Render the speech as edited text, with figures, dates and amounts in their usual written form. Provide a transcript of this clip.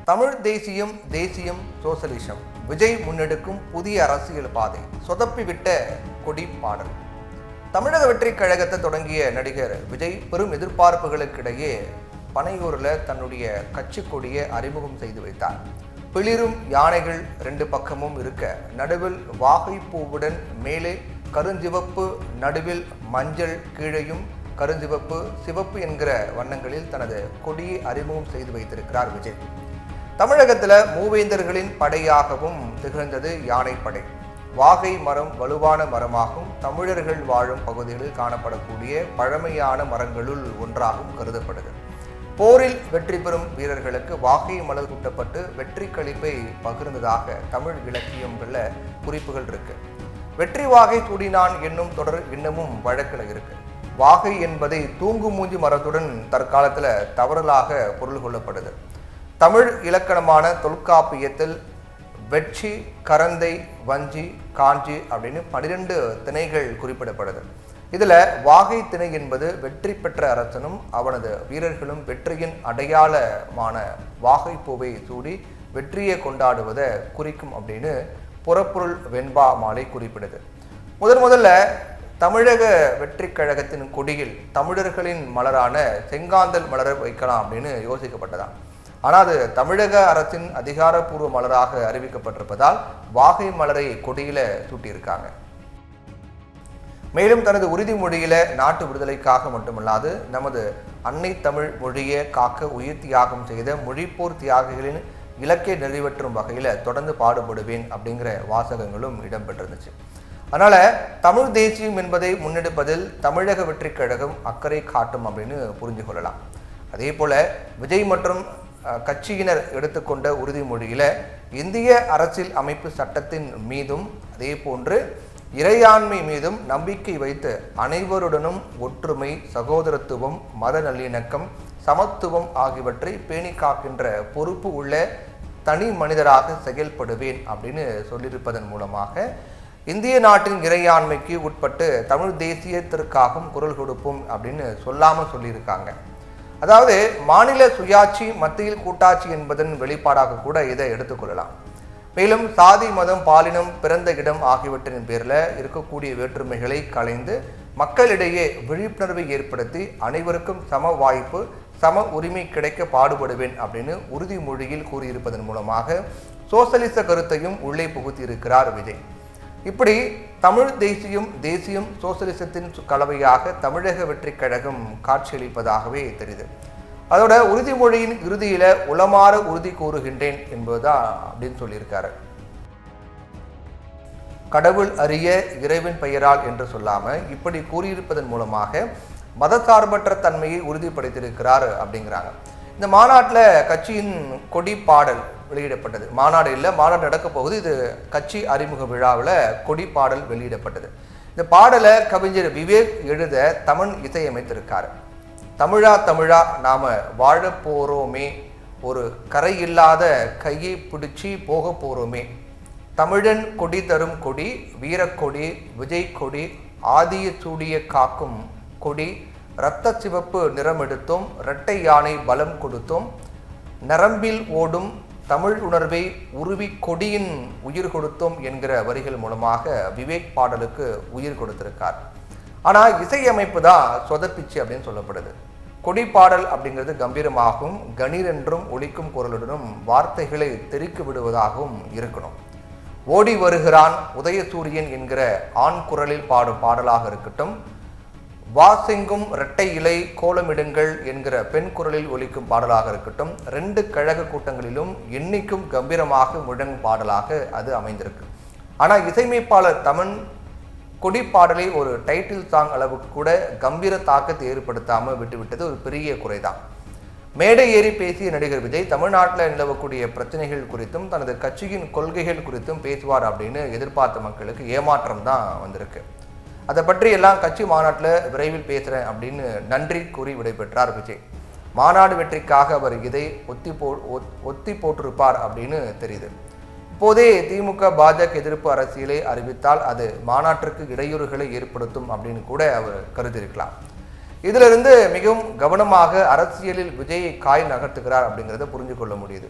தமிழ் தேசியம் தேசியம் சோசலிசம் விஜய் முன்னெடுக்கும் புதிய அரசியல் பாதை சொதப்பிவிட்ட கொடி பாடல். தமிழக வெற்றி கழகத்தை தொடங்கிய நடிகர் விஜய் பெரும் எதிர்பார்ப்புகளுக்கிடையே பனையூரில் தன்னுடைய கட்சி கொடியை அறிமுகம் செய்து வைத்தார். பிளிரும் யானைகள் ரெண்டு பக்கமும் இருக்க நடுவில் வாகை பூவுடன் மேலே கருஞ்சிவப்பு, நடுவில் மஞ்சள், கீழையும் கருஞ்சிவப்பு சிவப்பு என்கிற வண்ணங்களில் தனது கொடியை அறிமுகம் செய்து வைத்திருக்கிறார் விஜய். தமிழகத்தில் மூவேந்தர்களின் படையாகவும் திகழ்ந்தது யானைப்படை. வாகை மரம் வலுவான மரமாகவும் தமிழர்கள் வாழும் பகுதிகளில் காணப்படக்கூடிய பழமையான மரங்களுள் ஒன்றாகவும் கருதப்படுது. போரில் வெற்றி பெறும் வீரர்களுக்கு வாகை மலர் கூட்டப்பட்டு வெற்றி களிப்பை பகிர்ந்ததாக தமிழ் இலக்கியங்களில் குறிப்புகள் இருக்கு. வெற்றி வாகை சூடினான் என்னும் தொடர் இன்னமும் வழக்கில் இருக்கு. வாகை என்பதை தூங்கு மூஞ்சி மரத்துடன் தற்காலத்தில் தவறலாக பொருள் கொள்ளப்படுது. தமிழ் இலக்கணமான தொல்காப்பியத்தில் வெட்சி, கரந்தை, வஞ்சி, காஞ்சி அப்படின்னு 12 திணைகள் குறிப்பிடப்படுது. இதில் வாகை திணை என்பது வெற்றி பெற்ற அரசனும் அவனது வீரர்களும் வெற்றியின் அடையாளமான வாகை பூவை சூடி வெற்றியை கொண்டாடுவதை குறிக்கும் அப்படின்னு புறப்பொருள் வெண்பா மாலை குறிப்பிடுது. முதல்ல தமிழக வெற்றி கழகத்தின் கொடியில் தமிழர்களின் மலரான செங்காந்தல் மலரை வைக்கலாம் அப்படின்னு யோசிக்கப்பட்டதான். ஆனால் அது தமிழக அரசின் அதிகாரப்பூர்வ மலராக அறிவிக்கப்பட்டிருப்பதால் வாகை மலரை கொடியில சூட்டியிருக்காங்க. மேலும் தனது உறுதிமொழியில நாட்டு விடுதலைக்காக மட்டுமல்லாது நமது அன்னை தமிழ் மொழியை காக்க உயிர் தியாகம் செய்த மொழிப்போர் தியாகிகளின் இலக்கை நிறைவேற்றும் வகையில தொடர்ந்து பாடுபடுவேன் அப்படிங்கிற வாசகங்களும் இடம்பெற்றிருந்துச்சு. அதனால தமிழ் தேசியம் என்பதை முன்னெடுப்பதில் தமிழக வெற்றி கழகம் அக்கறை காட்டும் அப்படின்னு புரிஞ்சு கொள்ளலாம். அதே போல விஜய் மற்றும் கட்சியினர் எடுத்துக்கொண்ட உறுதிமொழியில இந்திய அரசியல் அமைப்பு சட்டத்தின் மீதும் அதே போன்று இறையாண்மை மீதும் நம்பிக்கை வைத்து அனைவருடனும் ஒற்றுமை, சகோதரத்துவம், மத நல்லிணக்கம், சமத்துவம் ஆகியவற்றை பேணி காக்கின்ற பொறுப்பு உள்ள தனி மனிதராக செயல்படுவேன் அப்படின்னு சொல்லியிருப்பதன் மூலமாக இந்திய நாட்டின் இறையாண்மைக்கு உட்பட்டு தமிழ் தேசியத்திற்காகவும் குரல் கொடுப்போம் அப்படின்னு சொல்லாமல் சொல்லியிருக்காங்க. அதாவது மாநில சுயாட்சி மத்தியில் கூட்டாட்சி என்பதன் வெளிப்பாடாக கூட இதை எடுத்துக்கொள்ளலாம். மேலும் சாதி, மதம், பாலினம், பிறந்த இடம் ஆகியவற்றின் பேரில் இருக்கக்கூடிய வேற்றுமைகளை களைந்து மக்களிடையே விழிப்புணர்வை ஏற்படுத்தி அனைவருக்கும் சம வாய்ப்பு, சம உரிமை கிடைக்க பாடுபடுவேன் அப்படின்னு உறுதிமொழியில் கூறியிருப்பதன் மூலமாக சோசலிச கருத்தையும் உள்ளே புகுத்தியிருக்கிறார் விஜய். இப்படி தமிழ் தேசியம் தேசியம் சோசலிசத்தின் கலவையாக தமிழக வெற்றி கழகம் காட்சியளிப்பதாகவே தெரியுது. அதோட உறுதிமொழியின் இறுதியில உளமாற உறுதி கூறுகின்றேன் என்பதுதான் அப்படின்னு சொல்லியிருக்காரு. கடவுள் அறிய இறைவன் பெயரால் என்று சொல்லாம இப்படி கூறியிருப்பதன் மூலமாக மதசார்பற்ற தன்மையை உறுதிப்படுத்தியிருக்கிறார் அப்படிங்கிறாங்க. இந்த மாநாட்டில் கட்சியின் கொடி பாடல் வெளியிடப்பட்டது. மாநாடு இல்லை, மாநாடு நடக்க போகுது. இது கட்சி அறிமுக விழாவில் கொடி பாடல் வெளியிடப்பட்டது. இந்த பாடலை கவிஞர் விவேக் எழுத தமன் இசையமைத்திருக்காரு. தமிழா தமிழா நாம வாழ போறோமே, ஒரு கரையில்லாத கையை பிடிச்சி போக போறோமே, தமிழன் கொடி தரும் கொடி, வீரக்கொடி, விஜய் கொடி, ஆதிய சூடிய காக்கும் கொடி, இரத்த சிவப்பு நிறம் எடுத்தோம், இரட்டை யானை பலம் கொடுத்தோம், நரம்பில் ஓடும் தமிழ் உணர்வை உருவி கொடியின் உயிர் கொடுத்தோம் என்கிற வரிகள் மூலமாக விவேக் பாடலுக்கு உயிர் கொடுத்திருக்கார். ஆனால் இசையமைப்பு தான் சொதப்பிச்சு அப்படின்னு சொல்லப்படுது. கொடி பாடல் அப்படிங்கிறது கம்பீரமாகவும் கணீர் என்றும் ஒலிக்கும் குரலுடனும் வார்த்தைகளை தெறிக்கு விடுவதாகவும் இருக்கணும். ஓடி வருகிறான் உதயசூரியன் என்கிற ஆண் குரலில் பாடும் பாடலாக இருக்கட்டும், வாசெங்கும் இரட்டை இலை கோலமிடுங்கள் என்கிற பெண் குரலில் ஒலிக்கும் பாடலாக இருக்கட்டும், 2 கழக கூட்டங்களிலும் என்னைக்கும் கம்பீரமாக முழங்கும் பாடலாக அது அமைந்திருக்கு. ஆனால் இசையமைப்பாளர் தமன் கொடி பாடலை ஒரு டைட்டில் சாங் அளவுக்கு கூட கம்பீர தாக்கத்தை ஏற்படுத்தாமல் விட்டுவிட்டது ஒரு பெரிய குறைதான். மேடை ஏறி பேசிய நடிகர் விஜய் தமிழ்நாட்டில் நிலவக்கூடிய பிரச்சனைகள் குறித்தும் தனது கட்சியின் கொள்கைகள் குறித்தும் பேசுவார் அப்படின்னு எதிர்பார்த்த மக்களுக்கு ஏமாற்றம் தான் வந்திருக்கு. அதை பற்றி எல்லாம் கட்சி மாநாட்டில் விரைவில் பேசுகிறேன் அப்படின்னு நன்றி கூறி விடைபெற்றார் விஜய். மாநாடு வெற்றிக்காக அவர் இதை ஒத்தி போட்டிருப்பார் அப்படின்னு தெரியுது. இப்போதே திமுக பாஜக எதிர்ப்பு அரசியலை அறிவித்தால் அது மாநாட்டிற்கு இடையூறுகளை ஏற்படுத்தும் அப்படின்னு கூட அவர் கருதியிருக்கலாம். இதிலிருந்து மிகவும் கவனமாக அரசியலில் விஜயை காய் நகர்த்துகிறார் அப்படிங்கிறத புரிஞ்சு கொள்ள முடியுது.